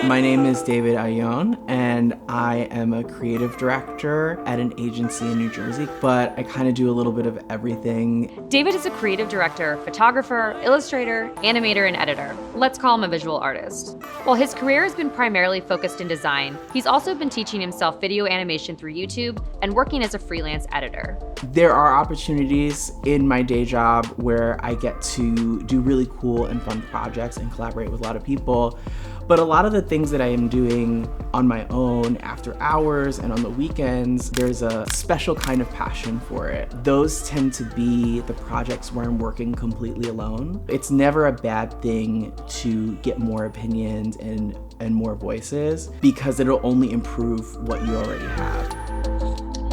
My name is David Ayllon, and I am a creative director at an agency in New Jersey, but I kind of do a little bit of everything. David is a creative director, photographer, illustrator, animator, and editor. Let's call him a visual artist. While his career has been primarily focused in design, he's also been teaching himself video animation through YouTube and working as a freelance editor. There are opportunities in my day job where I get to do really cool and fun projects and collaborate with a lot of people. But a lot of the things that I am doing on my own after hours and on the weekends, there's a special kind of passion for it. Those tend to be the projects where I'm working completely alone. It's never a bad thing to get more opinions and more voices because it'll only improve what you already have.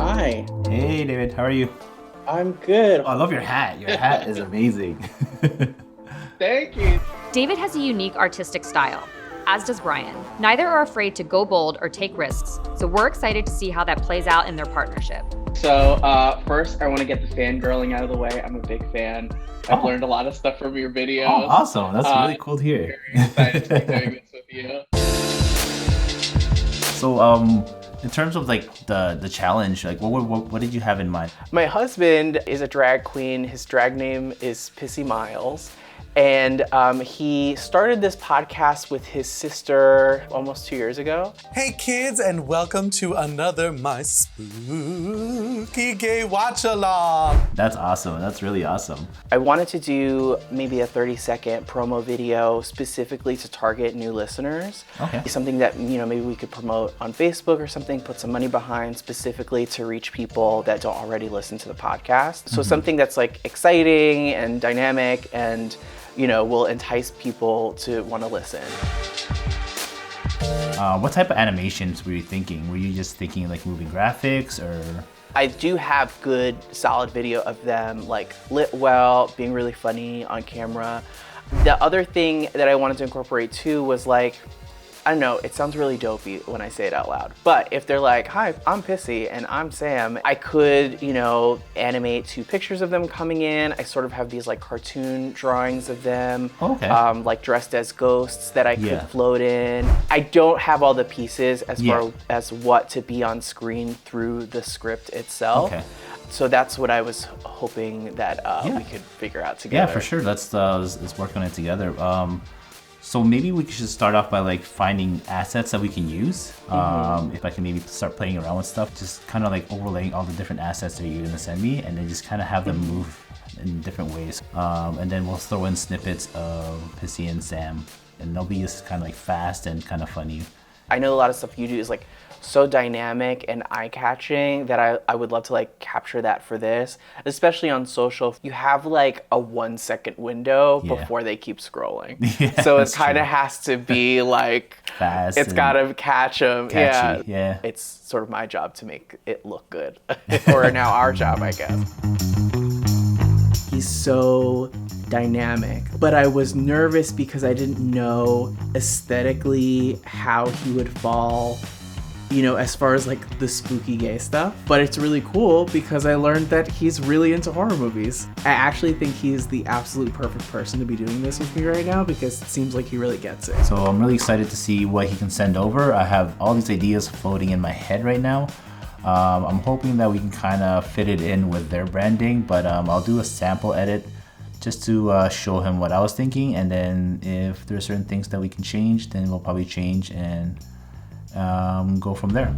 Hi. Hey, David. How are you? I'm good. Oh, I love your hat. Your hat is amazing. Thank you. David has a unique artistic style, as does Bryan. Neither are afraid to go bold or take risks, so we're excited to see how that plays out in their partnership. So first, I want to get the fangirling out of the way. I'm a big fan. I've learned a lot of stuff from your videos. Oh, awesome. That's really cool to hear. Very excited to be doing this with you. So, in terms of like the challenge, like what did you have in mind? My husband is a drag queen. His drag name is Pissy Miles. And he started this podcast with his sister almost 2 years ago. Hey kids, and welcome to another My Spooky Gay Watch Along. That's awesome. That's really awesome. I wanted to do maybe a 30-second promo video specifically to target new listeners. Okay. Something that, maybe we could promote on Facebook or something, put some money behind specifically to reach people that don't already listen to the podcast. So something that's like exciting and dynamic and will entice people to want to listen. What type of animations were you thinking? Were you just thinking like moving graphics or? I do have good, solid video of them like lit well, being really funny on camera. The other thing that I wanted to incorporate too was like, I don't know, it sounds really dopey when I say it out loud. But if they're like, hi, I'm Pissy and I'm Sam, I could, animate 2 pictures of them coming in. I sort of have these like cartoon drawings of them, like dressed as ghosts that I could float in. I don't have all the pieces as far as what to be on screen through the script itself. Okay. So that's what I was hoping that we could figure out together. Yeah, for sure. Let's work on it together. So maybe we should start off by like finding assets that we can use. If I can maybe start playing around with stuff, just kind of like overlaying all the different assets that you're gonna send me, and then just kind of have them move in different ways. And then we'll throw in snippets of Pissy and Sam, and they'll be just kind of like fast and kind of funny. I know a lot of stuff you do is like so dynamic and eye-catching that I would love to like capture that for this, especially on social. You have like a 1-second window before they keep scrolling. So it kind of has to be like fast. It's got to catch them. Catchy. Yeah. It's sort of my job to make it look good. Or now our job, I guess. He's so dynamic, but I was nervous because I didn't know aesthetically how he would fall, as far as like the spooky gay stuff. But it's really cool because I learned that he's really into horror movies. I actually think he's the absolute perfect person to be doing this with me right now because it seems like he really gets it. So I'm really excited to see what he can send over. I have all these ideas floating in my head right now. I'm hoping that we can kind of fit it in with their branding, but I'll do a sample edit just to show him what I was thinking, and then if there are certain things that we can change, then we'll probably change and go from there.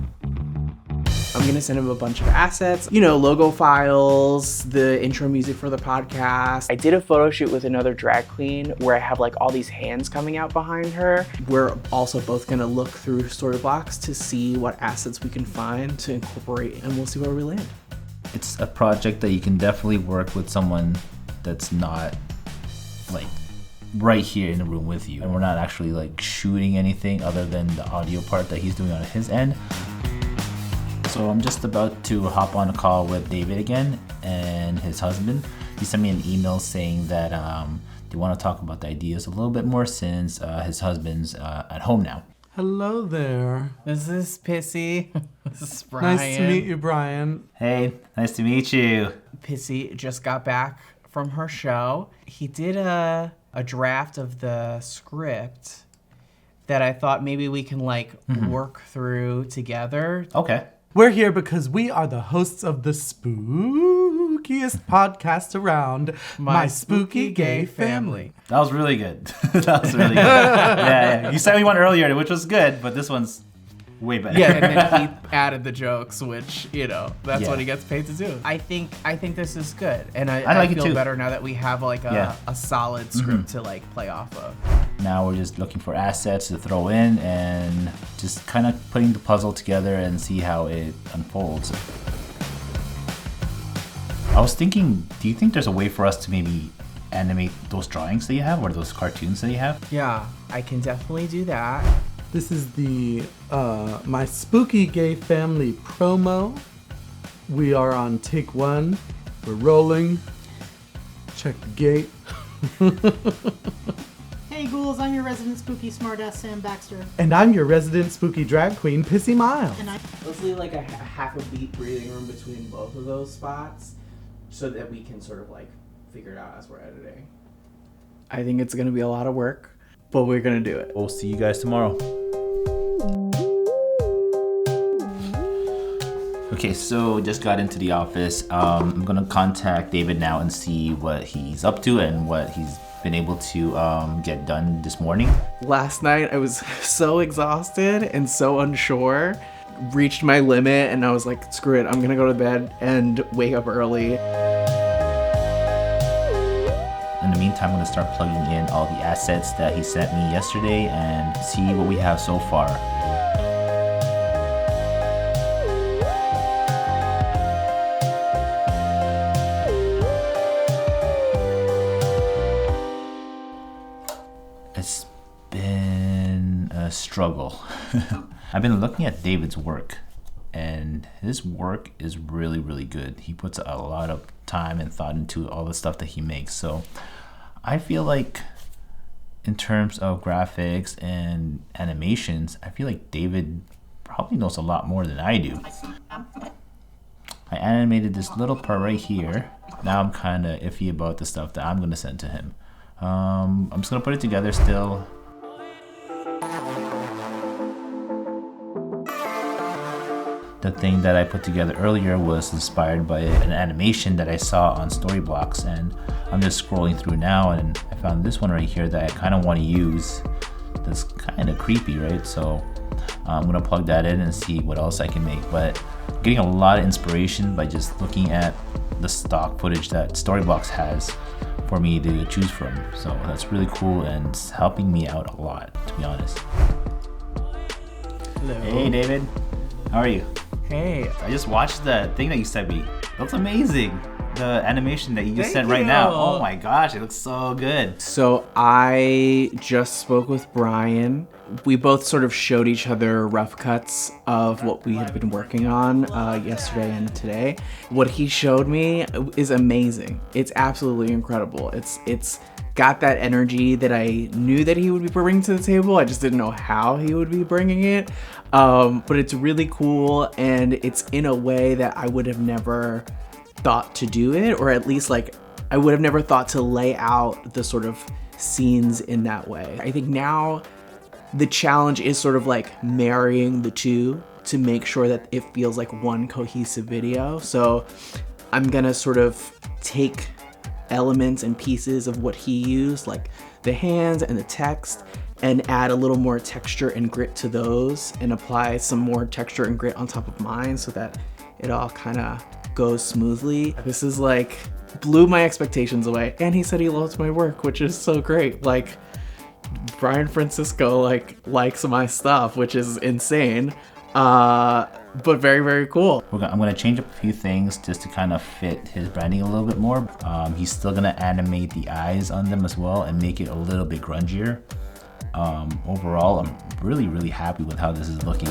I'm gonna send him a bunch of assets, logo files, the intro music for the podcast. I did a photo shoot with another drag queen where I have like all these hands coming out behind her. We're also both gonna look through Storyblocks to see what assets we can find to incorporate, and we'll see where we land. It's a project that you can definitely work with someone that's not like right here in the room with you, and we're not actually like shooting anything other than the audio part that he's doing on his end. So I'm just about to hop on a call with David again and his husband. He sent me an email saying that they want to talk about the ideas a little bit more since his husband's at home now. Hello there. This is Pissy. This is Bryan. Nice to meet you, Bryan. Hey, nice to meet you. Pissy just got back from her show. He did a draft of the script that I thought maybe we can like work through together. Okay. We're here because we are the hosts of the spookiest podcast around, My Spooky Gay Family. That was really good. That was really good. Yeah. You said we won earlier, which was good, but this one's way better. Yeah, and then he added the jokes, which, you know, that's Yeah. what he gets paid to do. I think this is good. And I like it feel too. better now that we have like a solid script to like play off of. Now we're just looking for assets to throw in and just kind of putting the puzzle together and see how it unfolds. I was thinking, do you think there's a way for us to maybe animate those drawings that you have or those cartoons that you have? Yeah, I can definitely do that. This is the My Spooky Gay Family promo. We are on take 1. We're rolling. Check the gate. Hey ghouls, I'm your resident spooky smartass Sam Baxter. And I'm your resident spooky drag queen, Pissy Miles. And I Let's leave like a half a beat breathing room between both of those spots so that we can sort of like figure it out as we're editing. I think it's going to be a lot of work, but we're going to do it. We'll see you guys tomorrow. Okay, so just got into the office. I'm going to contact David now and see what he's up to and what he's been able to get done this morning. Last night I was so exhausted and so unsure, reached my limit, and I was like, screw it, I'm gonna go to bed and wake up early. In the meantime, I'm going to start plugging in all the assets that he sent me yesterday and see what we have so far. It's been a struggle. I've been looking at David's work, and his work is really, really good. He puts a lot of time and thought into all the stuff that he makes. So I feel like in terms of graphics and animations, I feel like David probably knows a lot more than I do. I animated this little part right here. Now I'm kind of iffy about the stuff that I'm going to send to him. I'm just going to put it together still. The thing that I put together earlier was inspired by an animation that I saw on Storyblocks, and I'm just scrolling through now and I found this one right here that I kind of want to use. That's kind of creepy, right? So I'm going to plug that in and see what else I can make. But getting a lot of inspiration by just looking at the stock footage that Storyblocks has for me to choose from. So that's really cool and it's helping me out a lot, to be honest. Hello. Hey David, how are you? Hey. I just watched the thing that you sent me. It looks amazing. The animation that you just Thank sent right you. now. Oh my gosh, it looks so good. So I just spoke with Bryan. We both sort of showed each other rough cuts of what we had been working on yesterday and today. What he showed me is amazing. It's absolutely incredible. It's got that energy that I knew that he would be bringing to the table. I just didn't know how he would be bringing it. But it's really cool, and it's in a way that I would have never thought to do it, or at least like I would have never thought to lay out the sort of scenes in that way. I think now the challenge is sort of like marrying the two to make sure that it feels like one cohesive video. So I'm gonna sort of take elements and pieces of what he used, like the hands and the text, and add a little more texture and grit to those and apply some more texture and grit on top of mine so that it all kind of goes smoothly. This is like blew my expectations away, and he said he loves my work, which is so great. Like Bryan Francisco likes my stuff, which is insane, but very, very cool. I'm gonna change up a few things just to kind of fit his branding a little bit more. He's still gonna animate the eyes on them as well and make it a little bit grungier. Overall, I'm really, really happy with how this is looking.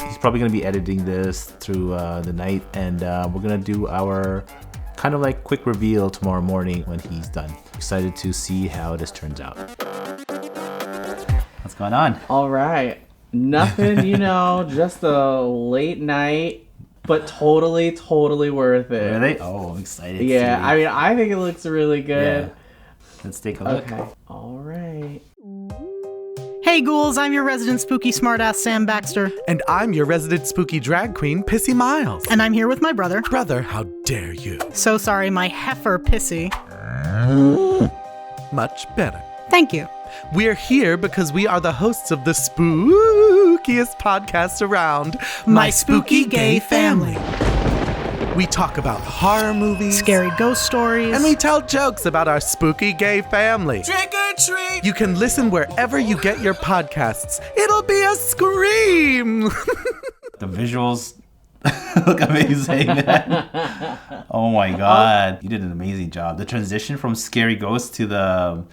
He's probably gonna be editing this through the night, and we're gonna do our kind of like quick reveal tomorrow morning when he's done. Excited to see how this turns out. What's going on? All right, nothing, just a late night but totally worth it. Really? Oh, I'm excited. Yeah, to I mean, I think it looks really good. Yeah. Let's take a look. Okay. All right. Hey ghouls, I'm your resident spooky smartass Sam Baxter. And I'm your resident spooky drag queen, Pissy Miles. And I'm here with my brother. Brother, how dare you? So sorry, my heifer Pissy. Much better. Thank you. We're here because we are the hosts of the spookiest podcast around, My Spooky Gay Family. We talk about horror movies, Scary ghost stories. and we tell jokes about our spooky gay family. Trick or treat! You can listen wherever you get your podcasts. It'll be a scream! The visuals look amazing, man. Oh my god, you did an amazing job. The transition from scary ghosts to the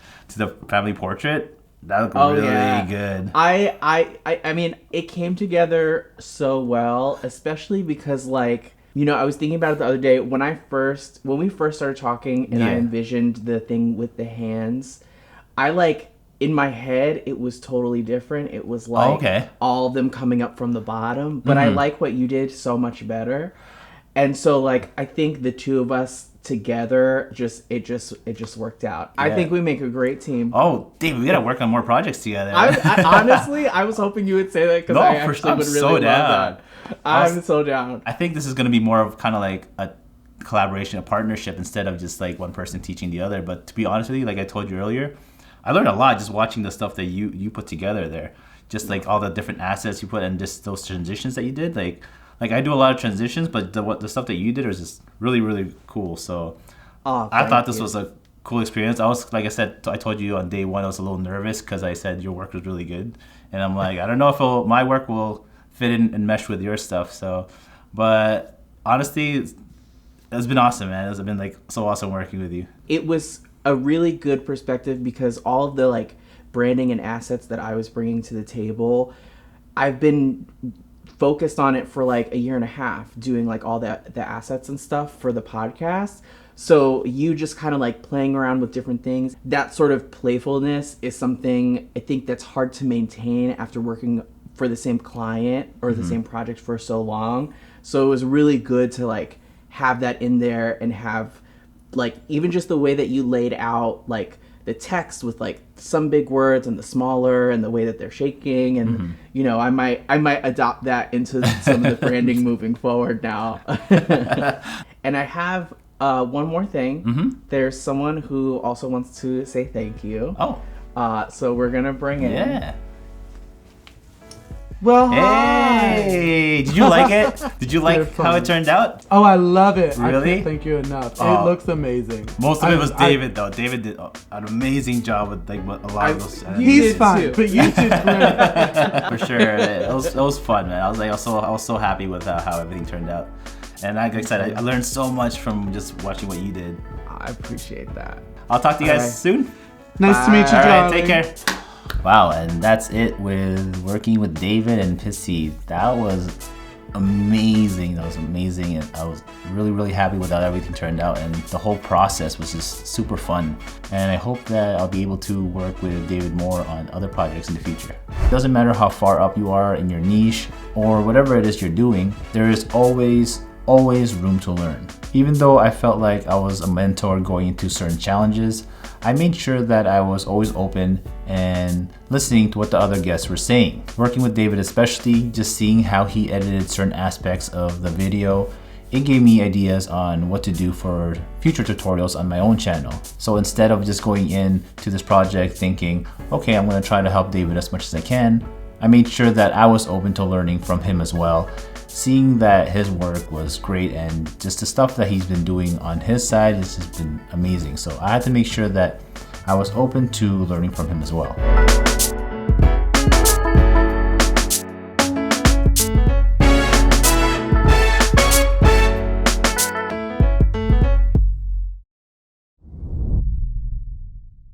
family portrait, that looked really good. I mean, it came together so well, especially because like, you know, I was thinking about it the other day when we first started talking and I envisioned the thing with the hands. I like, in my head, it was totally different. It was like all of them coming up from the bottom, but I like what you did so much better. And so like, I think the two of us together, it just worked out. Yeah. I think we make a great team. Oh, David, we gotta work on more projects together. I honestly, I was hoping you would say that because I actually would really love that. I'm so down. I think this is going to be more of kind of like a collaboration, a partnership, instead of just like one person teaching the other. But to be honest with you, like I told you earlier, I learned a lot just watching the stuff that you put together there. Just like all the different assets you put and just those transitions that you did. Like I do a lot of transitions, but the stuff that you did was just really, really cool. So I thought this was a cool experience. I was, like I said, I told you on day one, I was a little nervous because I said your work was really good. And I'm like, I don't know if my work will fit in and mesh with your stuff. So, but honestly, it's been awesome, man. It's been like so awesome working with you. It was a really good perspective because all of the like branding and assets that I was bringing to the table, I've been focused on it for like a year and a half, doing like all the assets and stuff for the podcast. So you just kind of like playing around with different things. That sort of playfulness is something I think that's hard to maintain after working for the same client or the same project for so long. So it was really good to like have that in there and have like even just the way that you laid out like the text with like some big words and the smaller and the way that they're shaking and you know, I might adopt that into some of the branding moving forward now. And I have one more thing. There's someone who also wants to say thank you. So we're gonna bring in. Yeah. Well, hey, did you like it? Did you like how it turned out? Oh, I love it. Really? I can't thank you enough. It looks amazing. Most of it was David, though. David did an amazing job with like a lot of those. He's fine, but you did great. For sure, it was fun, man. I was so happy with how everything turned out, and like I said, I learned so much from just watching what you did. I appreciate that. I'll talk to you guys soon. Nice to meet you, All darling. right, take care. Wow, and that's it with working with David and Pissy. That was amazing. That was amazing, and I was really, really happy with how everything turned out, and the whole process was just super fun. And I hope that I'll be able to work with David more on other projects in the future. It doesn't matter how far up you are in your niche or whatever it is you're doing, there is always room to learn. Even though I felt like I was a mentor going into certain challenges, I made sure that I was always open and listening to what the other guests were saying. Working with David especially, just seeing how he edited certain aspects of the video, it gave me ideas on what to do for future tutorials on my own channel. So instead of just going into this project thinking, okay, I'm gonna try to help David as much as I can, I made sure that I was open to learning from him as well, seeing that his work was great and just the stuff that he's been doing on his side has just been amazing. So I had to make sure that I was open to learning from him as well.